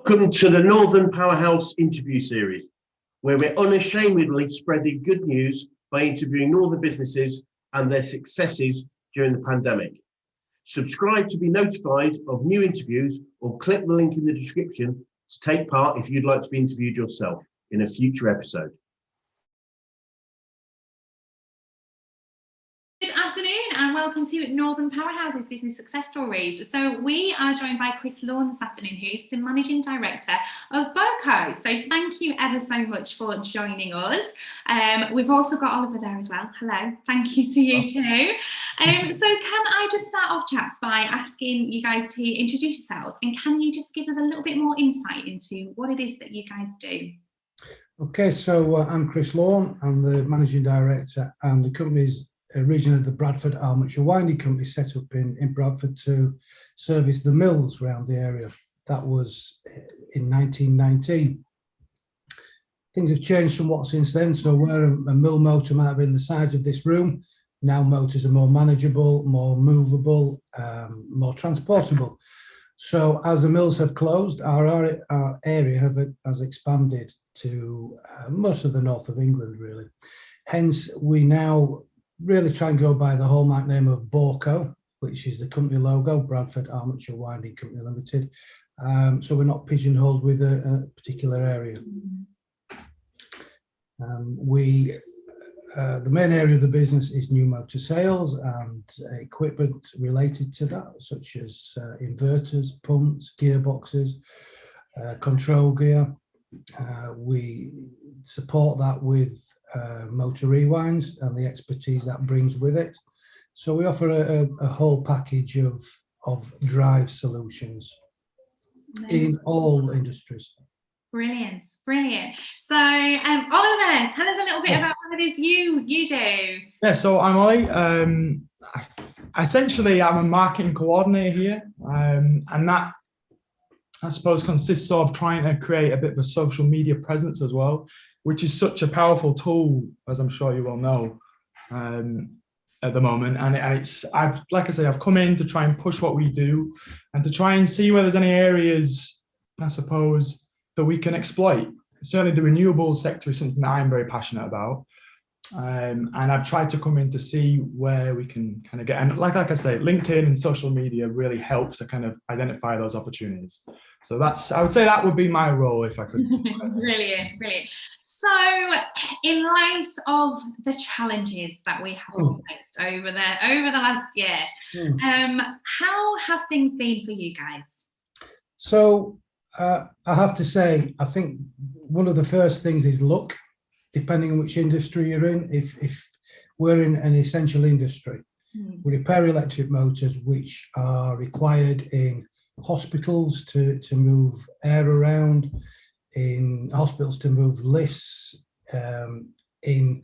Welcome to the Northern Powerhouse interview series, where we're unashamedly spreading good news by interviewing Northern businesses and their successes during the pandemic. Subscribe to be notified of new interviews or click the link in the description to take part if you'd like to be interviewed yourself in a future episode. Good afternoon and welcome to Northern Powerhouses Business Success Stories. So we are joined by Chris Lawn this afternoon, who's the Managing Director of BAWCo. So thank you ever so much for joining us. We've also got Oliver there as well. Hello, thank you to you too. So can I just start off, chaps, by asking you guys to introduce yourselves, and can you just give us a little bit more insight into what it is that you guys do? Okay, so I'm Chris Lawn. I'm the Managing Director, and the company's originally the Bradford Armature Winding Co, set up in Bradford to service the mills around the area. That was in 1919. Things have changed somewhat since then, so where a mill motor might have been the size of this room, now motors are more manageable, more movable, more transportable. So as the mills have closed, our area has expanded to most of the north of England, really. Hence, we now really try and go by the hallmark name of BAWCo, which is the company logo, Bradford Armature Winding Company Limited. So we're not pigeonholed with a particular area. The main area of the business is new motor sales and equipment related to that, such as inverters, pumps, gearboxes, control gear. We support that with motor rewinds and the expertise that brings with it. So we offer a whole package of drive solutions in all industries. Brilliant, brilliant. So Oliver, tell us a little bit about what it is you do. Yeah, so I'm Ollie. Essentially, I'm a marketing coordinator here, and that, I suppose, consists of trying to create a bit of a social media presence as well, which is such a powerful tool, as I'm sure you all know, at the moment. And I've come in to try and push what we do and to try and see whether there's any areas, I suppose, that we can exploit. Certainly the renewable sector is something that I'm very passionate about. And I've tried to come in to see where we can kind of get, and like I say, LinkedIn and social media really helps to kind of identify those opportunities. So I would say that would be my role if I could. Brilliant, brilliant. So in light of the challenges that we have faced over the last year, how have things been for you guys? So I have to say, I think one of the first things is luck. Depending on which industry you're in. If we're in an essential industry, we repair electric motors which are required in hospitals to move air around, in hospitals to move lifts, in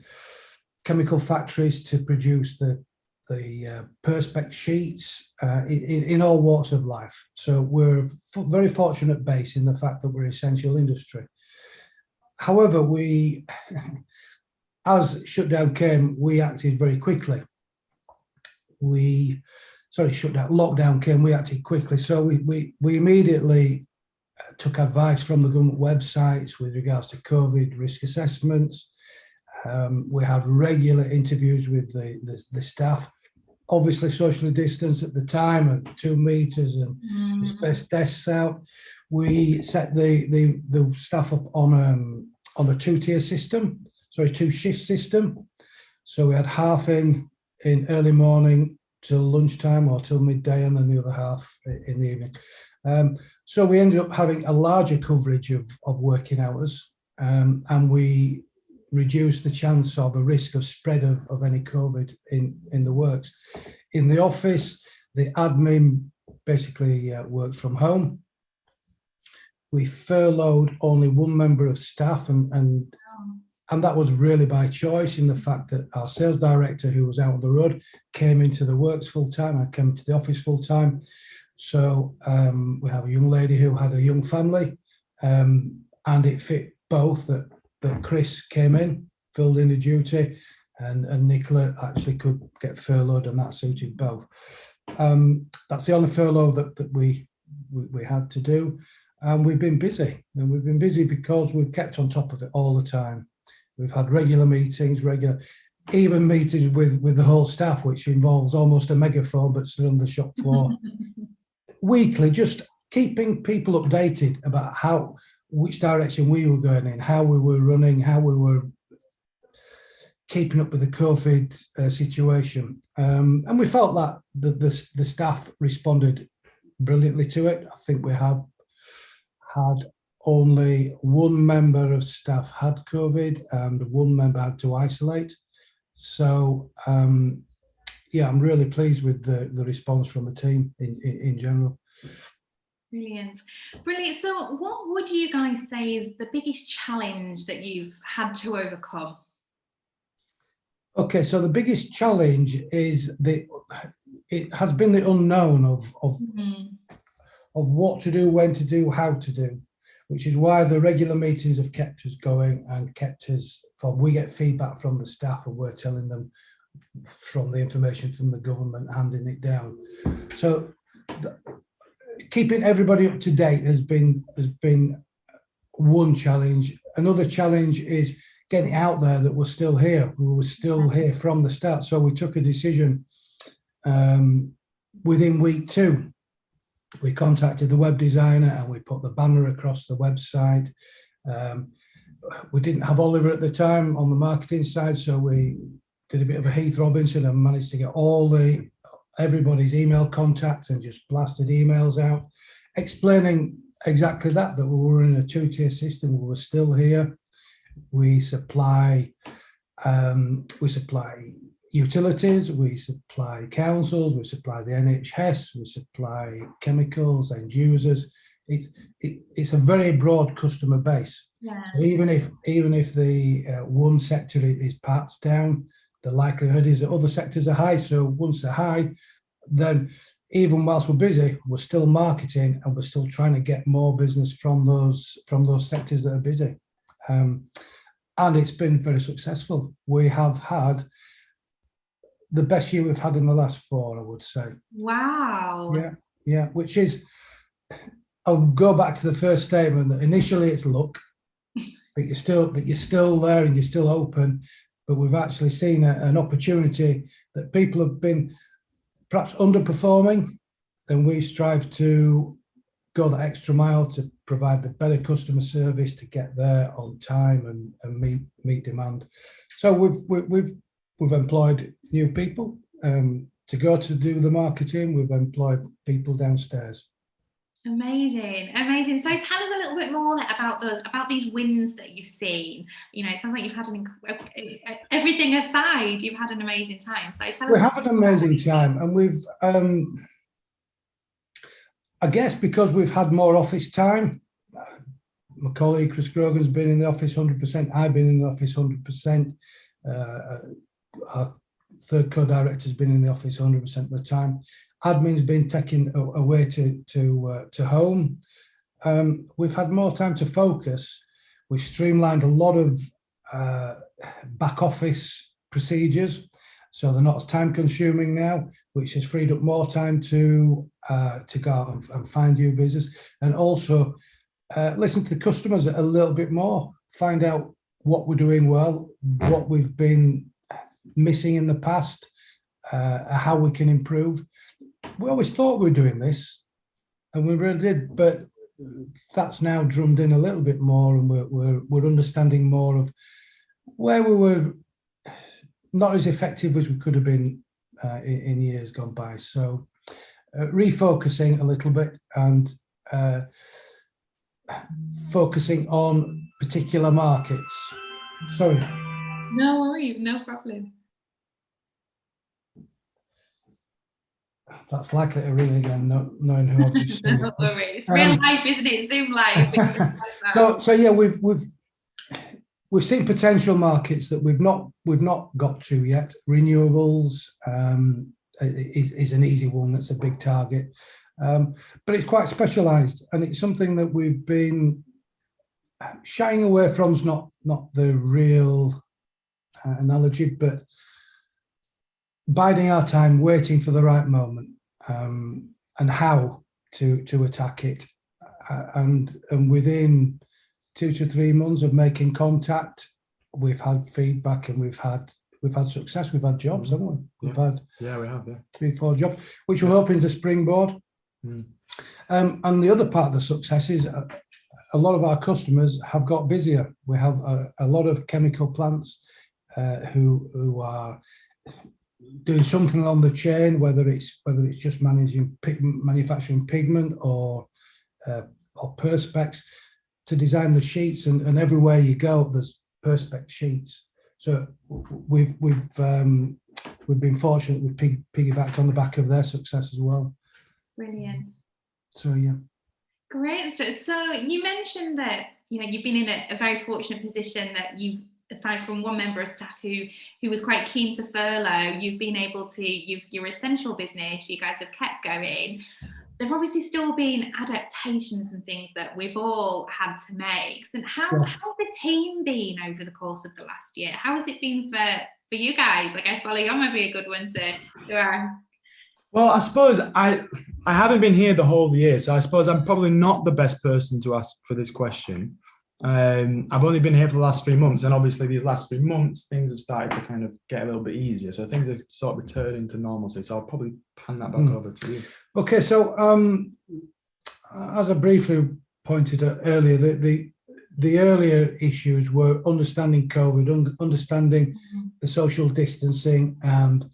chemical factories to produce the perspex sheets, in all walks of life. So we're very fortunate base in the fact that we're an essential industry. However, as shutdown came, we acted very quickly. Lockdown came, we acted quickly. So we immediately took advice from the government websites with regards to COVID risk assessments. We had regular interviews with the staff. Obviously socially distanced at the time, at 2 meters, and best desks out. We set the staff up on a two-shift system. So we had half in early morning till lunchtime or till midday, and then the other half in the evening. So we ended up having a larger coverage of working hours, and we reduce the chance or the risk of spread of any COVID in the works. In the office, the admin basically worked from home. We furloughed only one member of staff, and that was really by choice, in the fact that our sales director, who was out on the road, came into the works full time. I came to the office full time. So we have a young lady who had a young family, and it fit both that Chris came in, filled in a duty, and Nicola actually could get furloughed, and that suited both. That's the only furlough that we had to do. And we've been busy, because we've kept on top of it all the time. We've had regular meetings, even meetings with the whole staff, which involves almost a megaphone, but still on the shop floor. Weekly, just keeping people updated about which direction we were going in, how we were running, how we were keeping up with the COVID situation. And we felt that the staff responded brilliantly to it. I think we have had only one member of staff had COVID and one member had to isolate. So yeah, I'm really pleased with the response from the team in general. Brilliant. Brilliant. So what would you guys say is the biggest challenge that you've had to overcome? Okay, so the biggest challenge is it has been the unknown of what to do, when to do, how to do, which is why the regular meetings have kept us going and kept us we get feedback from the staff and we're telling them from the information from the government, handing it down. So keeping everybody up to date has been one challenge. Another challenge is getting out there that we're still here. We were still here from the start. So we took a decision within week 2. We contacted the web designer and we put the banner across the website. We didn't have Oliver at the time on the marketing side, so we did a bit of a Heath Robinson and managed to get everybody's email contacts and just blasted emails out, explaining exactly that we were in a 2-tier system. We were still here. We supply utilities, we supply councils, we supply the NHS, we supply chemicals, end users. It's a very broad customer base. Yeah. So even if the one sector is perhaps down, the likelihood is that other sectors are high. So once they're high, then even whilst we're busy, we're still marketing and we're still trying to get more business from those sectors that are busy. And it's been very successful. We have had the best year we've had in the last 4, I would say. Wow. Yeah. Which is, I'll go back to the first statement that initially it's luck, but you're still there and you're still open. But we've actually seen an opportunity that people have been perhaps underperforming, and we strive to go that extra mile to provide the better customer service, to get there on time and meet demand. So we've employed new people to go to do the marketing. We've employed people downstairs. Amazing. So tell us a little bit more about these wins that you've seen. It sounds like you've had everything aside, you've had an amazing time. So tell us. We have an amazing time, and we've I guess because we've had more office time. My colleague Chris Grogan's been in the office 100%. I've been in the office 100%. Our third co-director's been in the office 100% of the time. Admin's been taken away to home. We've had more time to focus. We've streamlined a lot of back office procedures, so they're not as time consuming now, which has freed up more time to go out and find new business, and also listen to the customers a little bit more, find out what we're doing well, what we've been missing in the past, how we can improve. We always thought we were doing this, and we really did, but that's now drummed in a little bit more, and we're understanding more of where we were not as effective as we could have been in years gone by. So refocusing a little bit and focusing on particular markets. Sorry. No worries, no problem. That's likely to ring again, not knowing who I've just seen. No worries. Real life, isn't it? Zoom live. So yeah, we've seen potential markets that we've not got to yet. Renewables is an easy one. That's a big target, but it's quite specialised, and it's something that we've been shying away from. Is not the real analogy, but biding our time, waiting for the right moment, and how to attack it. and within 2 to 3 months of making contact, we've had feedback and we've had success. We've had jobs, haven't we? We've had we have 3-4 jobs, which we're hoping is a springboard. And the other part of the success is a lot of our customers have got busier. We have a lot of chemical plants who are doing something on the chain, whether it's just manufacturing pigment or perspex, to design the sheets, and everywhere you go there's perspex sheets. So we've been fortunate, we've piggybacked on the back of their success as well. Brilliant. So yeah. Great stuff. So you mentioned that you've been in a very fortunate position that you've, aside from one member of staff who was quite keen to furlough, you've been able to, your essential business, you guys have kept going. There've obviously still been adaptations and things that we've all had to make. And how's the team been over the course of the last year? How has it been for you guys? I guess, Ollie, you might be a good one to ask. Well, I suppose I haven't been here the whole year, so I suppose I'm probably not the best person to ask for this question. I've only been here for the last 3 months, and obviously these last 3 months things have started to kind of get a little bit easier, so things are sort of returning to normalcy. So I'll probably hand that back over to you. Okay, so as I briefly pointed out earlier, the earlier issues were understanding COVID, understanding the social distancing, and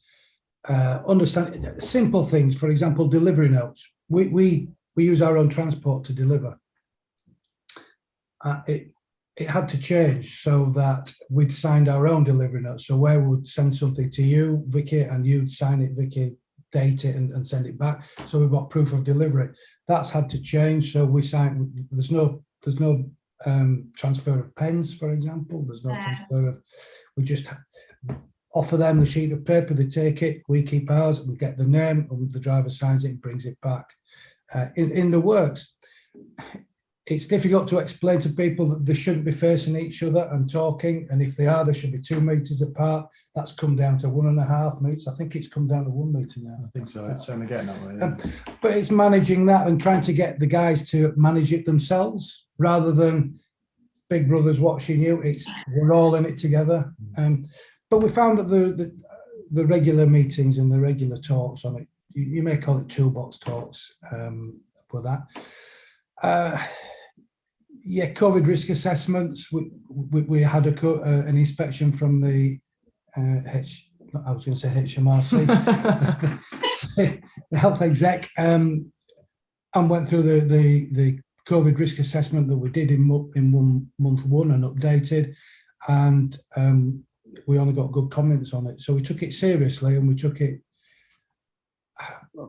understanding simple things. For example, delivery notes. We use our own transport to deliver. It had to change so that we'd signed our own delivery notes. So where we would send something to you, Vicky, and you'd sign it, Vicky, date it and send it back. So we've got proof of delivery. That's had to change. So we signed. There's no transfer of pens, for example. There's no transfer of. We just offer them the sheet of paper. They take it. We keep ours. We get the name, and the driver signs it and brings it back. In the works. It's difficult to explain to people that they shouldn't be facing each other and talking, and if they are, they should be 2 meters apart. That's come down to 1.5 meters. I think it's come down to 1 meter now. I think so. It's certainly getting that way. Yeah. But it's managing that and trying to get the guys to manage it themselves rather than big brothers watching you. It's we're all in it together. But we found that the regular meetings and the regular talks on it, you may call it toolbox talks, for that. Yeah, COVID risk assessments. We had an inspection from the I was going to say HMRC, the health exec, and went through the COVID risk assessment that we did in month one and updated, and we only got good comments on it. So we took it seriously, and we took it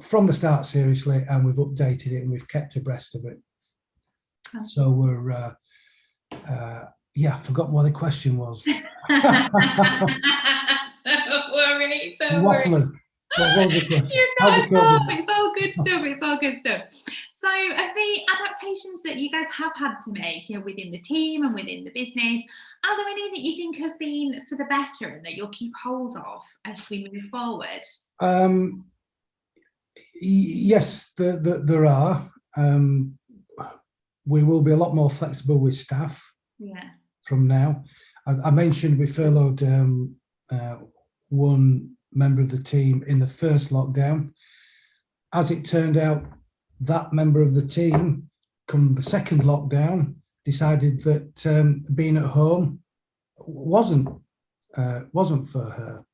from the start seriously, and we've updated it and we've kept abreast of it. So we're, yeah, I forgot what the question was. Don't worry, don't Waffling. worry. What was the question? You're not involved. It's all good stuff. It's all good stuff. So, of the adaptations that you guys have had to make, within the team and within the business, are there any that you think have been for the better and that you'll keep hold of as we move forward? Yes, there are. We will be a lot more flexible with staff from now. I mentioned we furloughed one member of the team in the first lockdown. As it turned out, that member of the team, come the second lockdown, decided that being at home wasn't for her.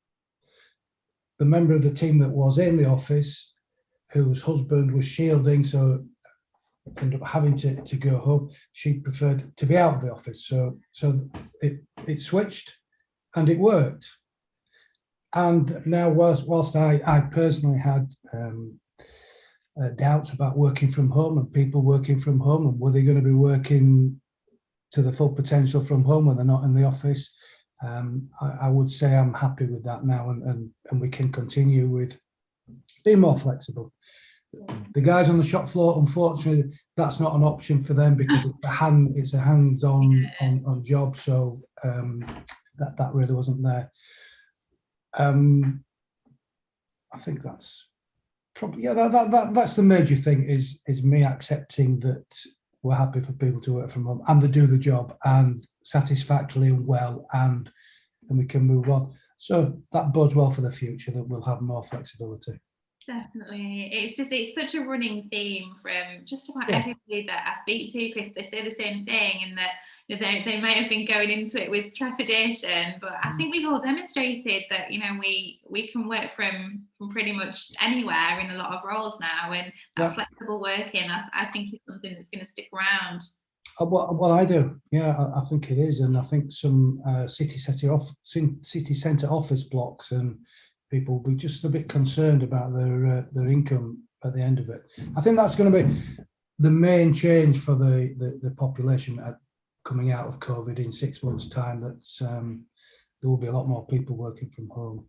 The member of the team that was in the office, whose husband was shielding, so ended up having to go home. She preferred to be out of the office, so it switched, and it worked. And now, whilst I personally had doubts about working from home and people working from home, and were they going to be working to the full potential from home when they're not in the office, I would say I'm happy with that now, and we can continue with being more flexible. The guys on the shop floor, unfortunately, that's not an option for them because it's a hands-on job. So that really wasn't there. I think that's probably that's the major thing is me accepting that we're happy for people to work from home and they do the job and satisfactorily and well, and then we can move on. So that bodes well for the future, that we'll have more flexibility. Definitely. It's such a running theme from just about everybody that I speak to, Chris. They say the same thing, and that they might have been going into it with trepidation, but I think we've all demonstrated that, you know, we can work from pretty much anywhere in a lot of roles now, and that flexible working, I think, is something that's going to stick around. Well, I do. Yeah, I think it is, and I think some city centre office blocks and people will be just a bit concerned about their income at the end of it. I think that's going to be the main change for the population coming out of COVID in 6 months' time. That there will be a lot more people working from home.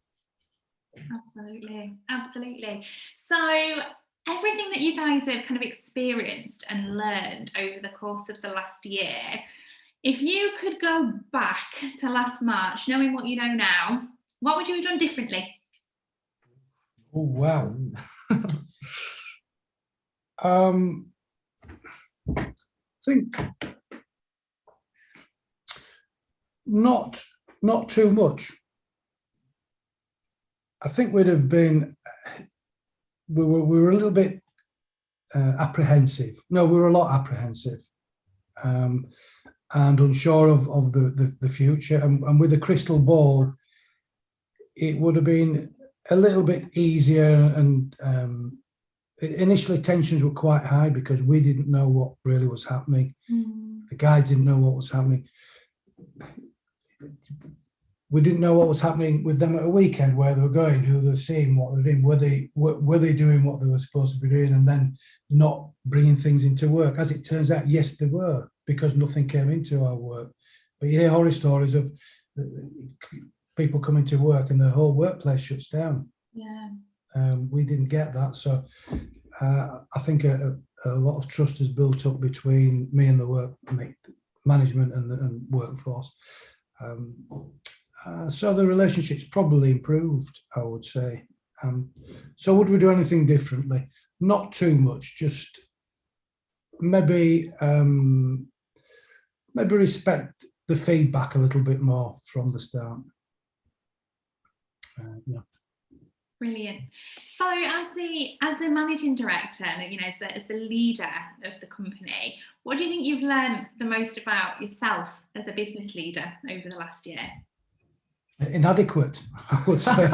Absolutely, absolutely. So everything that you guys have kind of experienced and learned over the course of the last year, if you could go back to last March, knowing what you know now, what would you have done differently? Oh, wow. I think not too much. I think we'd have been, we were a little bit apprehensive. No, we were a lot apprehensive and unsure of the future. And with a crystal ball, it would have been a little bit easier, and initially tensions were quite high because we didn't know what really was happening. The guys didn't know what was happening. We didn't know what was happening with them at a weekend, where they were going, who they were seeing, what they were doing, were they doing what they were supposed to be doing, and then not bringing things into work. As it turns out, yes, they were, because nothing came into our work. But you hear horror stories of people coming to work and the whole workplace shuts down. We didn't get that, so I think a lot of trust has built up between me and the management and the workforce. So the relationship's probably improved, I would say. So would we do anything differently? Not too much, just maybe respect the feedback a little bit more from the start. Brilliant. So as the managing director, you know, as the leader of the company, what do you think you've learned the most about yourself as a business leader over the last year? Inadequate, I would say.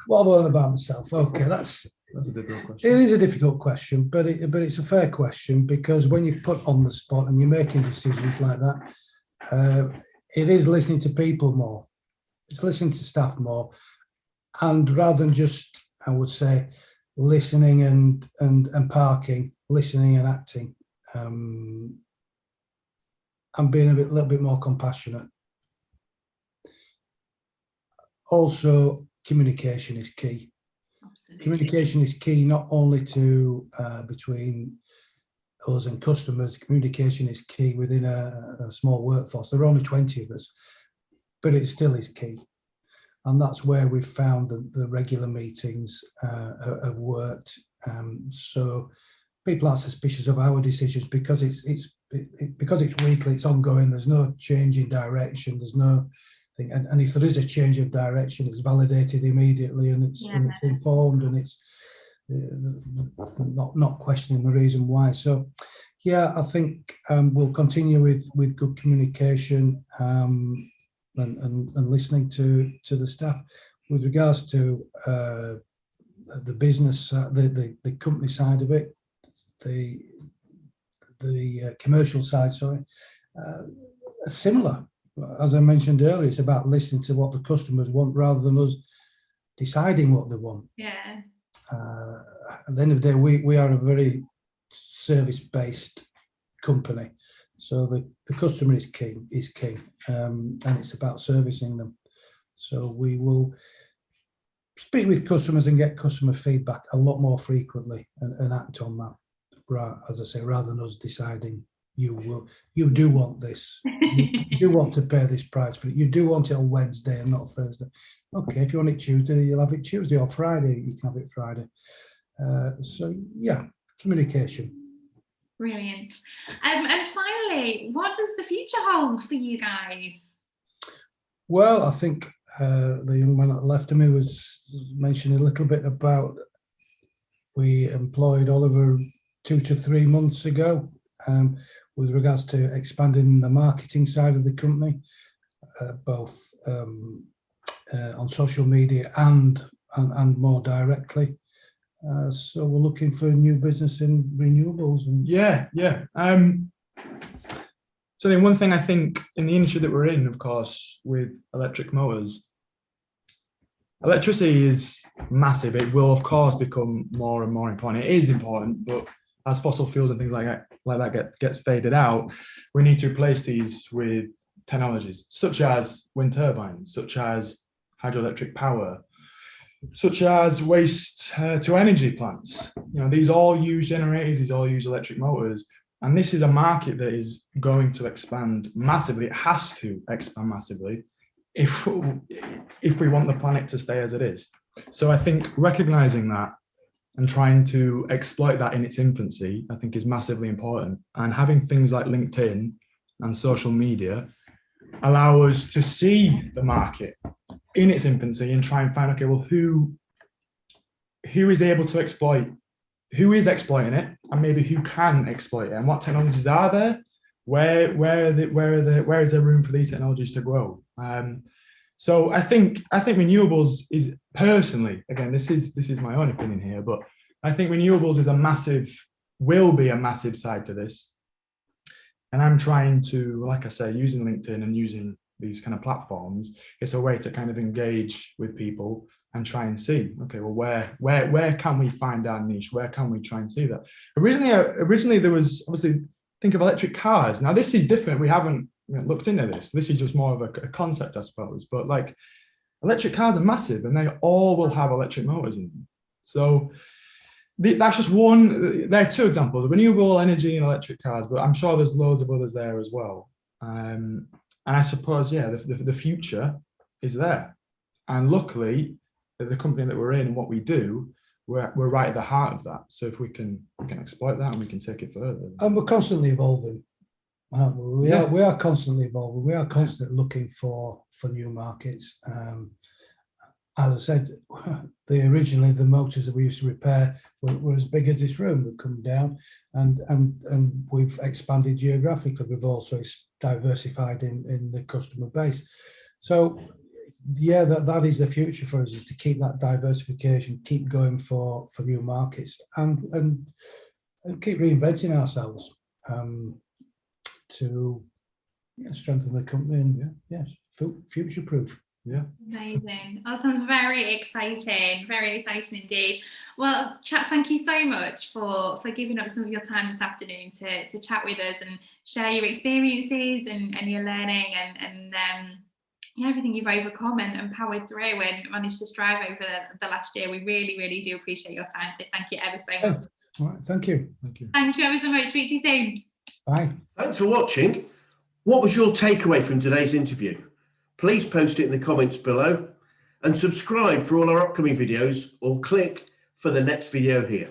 What have I learned about myself? Okay, that's a difficult question. It is a difficult question, but it's a fair question, because when you're put on the spot and you're making decisions like that, it is listening to people more. It's listening to staff more, and rather than just, I would say, listening and parking, listening and acting, and being a little bit more compassionate. Also, communication is key. Absolutely. Communication is key, not only to between us and customers. Communication is key within a small workforce. There are only 20 of us, but it still is key. And that's where we've found the regular meetings have worked. So people are suspicious of our decisions because it's weekly, it's ongoing. There's no change in direction. There's no thing, and if there is a change of direction, it's validated immediately, and it's informed, and it's not questioning the reason why. So, yeah, I think we'll continue with good communication and listening to the staff. With regards to the business, the company side of it, the commercial side, sorry, similar. As I mentioned earlier, it's about listening to what the customers want rather than us deciding what they want. Yeah. At the end of the day, we are a very service-based company, so the customer is king, and it's about servicing them. So we will speak with customers and get customer feedback a lot more frequently and act on that. As I say, rather than us deciding you do want this, you do want to pay this price for it, you do want it on Wednesday and not Thursday. Okay, if you want it Tuesday, you'll have it Tuesday, or Friday, you can have it Friday. So yeah, communication. Brilliant. And finally, what does the future hold for you guys? Well, I think the young man that left me was mentioning a little bit about, we employed Oliver 2 to 3 months ago with regards to expanding the marketing side of the company, both on social media and more directly. So we're looking for new business in renewables. And yeah. So then one thing I think in the industry that we're in, of course, with electric motors, electricity is massive. It will, of course, become more and more important. It is important, but as fossil fuels and things like that gets faded out, we need to replace these with technologies such as wind turbines, such as hydroelectric power, such as waste to energy plants. These all use generators, these all use electric motors, and this is a market that is going to expand massively. It has to expand massively if we want the planet to stay as it is. So I think recognizing that and trying to exploit that in its infancy, I think, is massively important. And having things like LinkedIn and social media allow us to see the market in its infancy and try and find, okay, well, who is able to exploit, who is exploiting it, and maybe who can exploit it, and what technologies are there, where is there room for these technologies to grow. So I think renewables is, personally, again, this is my own opinion here, but I think renewables is will be a massive side to this. And I'm trying to, like I say, using LinkedIn and using these kind of platforms, it's a way to kind of engage with people and try and see, okay, well, where can we find our niche? Where can we try and see that? Originally there was, obviously, think of electric cars. Now this is different. We haven't looked into this. This is just more of a concept, I suppose. But like, electric cars are massive, and they all will have electric motors in them. So that's just one. There are two examples: renewable energy and electric cars. But I'm sure there's loads of others there as well. And I suppose, yeah, the future is there. And luckily, the company that we're in and what we do, we're right at the heart of that. So if we can exploit that and we can take it further. And we're constantly evolving. We are constantly evolving. We are constantly looking for new markets. As I said, originally the motors that we used to repair were as big as this room. We've come down and we've expanded geographically. We've also diversified in the customer base. So yeah, that is the future for us, is to keep that diversification, keep going for new markets, and keep reinventing ourselves to strengthen the company and future proof. Yeah. Amazing. That sounds very exciting indeed. Well, chaps, thank you so much for giving up some of your time this afternoon to chat with us and share your experiences and your learning and everything you've overcome and powered through and managed to strive over the last year. We really, really do appreciate your time. So thank you ever so much. All right, thank you. Thank you ever so much. Speak to you soon. Bye. Thanks for watching. What was your takeaway from today's interview? Please post it in the comments below and subscribe for all our upcoming videos, or click for the next video here.